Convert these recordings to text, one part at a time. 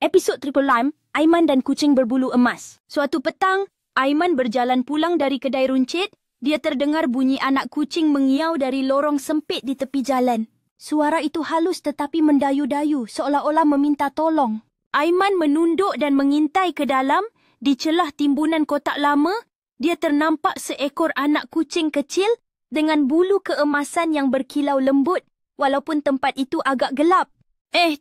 Episod Triple Lime, Aiman dan kucing berbulu emas. Suatu petang, Aiman berjalan pulang dari kedai runcit. Dia terdengar bunyi anak kucing mengiau dari lorong sempit di tepi jalan. Suara itu halus tetapi mendayu-dayu, seolah-olah meminta tolong. Aiman menunduk dan mengintai ke dalam. Di celah timbunan kotak lama, dia ternampak seekor anak kucing kecil dengan bulu keemasan yang berkilau lembut, walaupun tempat itu agak gelap.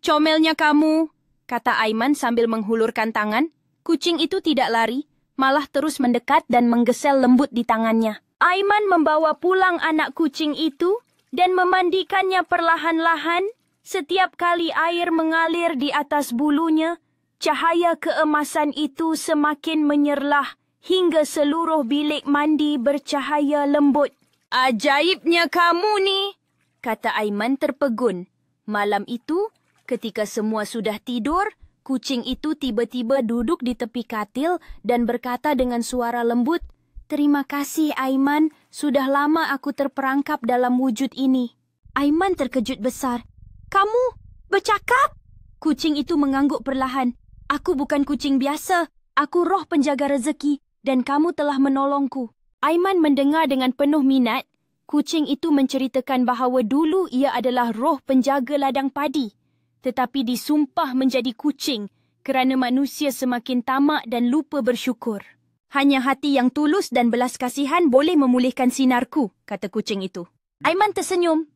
Comelnya kamu, kata Aiman sambil menghulurkan tangan. Kucing itu tidak lari, malah terus mendekat dan menggesel lembut di tangannya. Aiman membawa pulang anak kucing itu dan memandikannya perlahan-lahan. Setiap kali air mengalir di atas bulunya, cahaya keemasan itu semakin menyerlah hingga seluruh bilik mandi bercahaya lembut. Ajaibnya kamu ni, kata Aiman terpegun. Malam itu, ketika semua sudah tidur, kucing itu tiba-tiba duduk di tepi katil dan berkata dengan suara lembut, "Terima kasih, Aiman. Sudah lama aku terperangkap dalam wujud ini." Aiman terkejut besar. "Kamu bercakap?" Kucing itu mengangguk perlahan. "Aku bukan kucing biasa. Aku roh penjaga rezeki dan kamu telah menolongku." Aiman mendengar dengan penuh minat. Kucing itu menceritakan bahawa dulu ia adalah roh penjaga ladang padi, tetapi disumpah menjadi kucing kerana manusia semakin tamak dan lupa bersyukur. "Hanya hati yang tulus dan belas kasihan boleh memulihkan sinarku," kata kucing itu. Aiman tersenyum.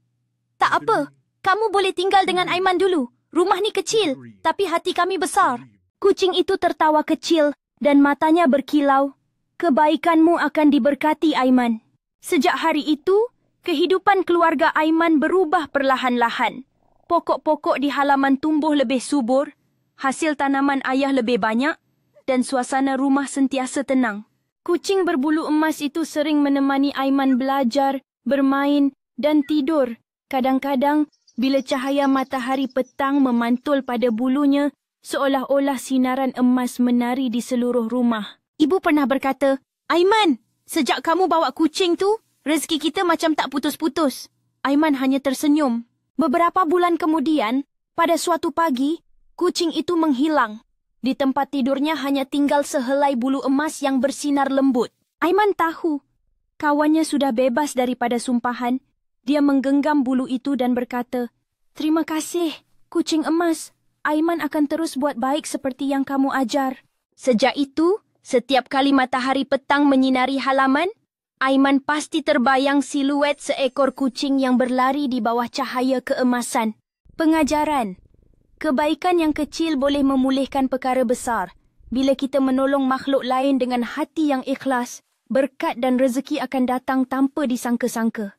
"Tak apa, kamu boleh tinggal dengan Aiman dulu. Rumah ni kecil, tapi hati kami besar." Kucing itu tertawa kecil dan matanya berkilau. "Kebaikanmu akan diberkati, Aiman." Sejak hari itu, kehidupan keluarga Aiman berubah perlahan-lahan. Pokok-pokok di halaman tumbuh lebih subur, hasil tanaman ayah lebih banyak, dan suasana rumah sentiasa tenang. Kucing berbulu emas itu sering menemani Aiman belajar, bermain, dan tidur. Kadang-kadang, bila cahaya matahari petang memantul pada bulunya, seolah-olah sinaran emas menari di seluruh rumah. Ibu pernah berkata, "Aiman, sejak kamu bawa kucing tu, rezeki kita macam tak putus-putus." Aiman hanya tersenyum. Beberapa bulan kemudian, pada suatu pagi, kucing itu menghilang. Di tempat tidurnya hanya tinggal sehelai bulu emas yang bersinar lembut. Aiman tahu, kawannya sudah bebas daripada sumpahan. Dia menggenggam bulu itu dan berkata, "Terima kasih, kucing emas. Aiman akan terus buat baik seperti yang kamu ajar." Sejak itu, setiap kali matahari petang menyinari halaman, Aiman pasti terbayang siluet seekor kucing yang berlari di bawah cahaya keemasan. Pengajaran. Kebaikan yang kecil boleh memulihkan perkara besar. Bila kita menolong makhluk lain dengan hati yang ikhlas, berkat dan rezeki akan datang tanpa disangka-sangka.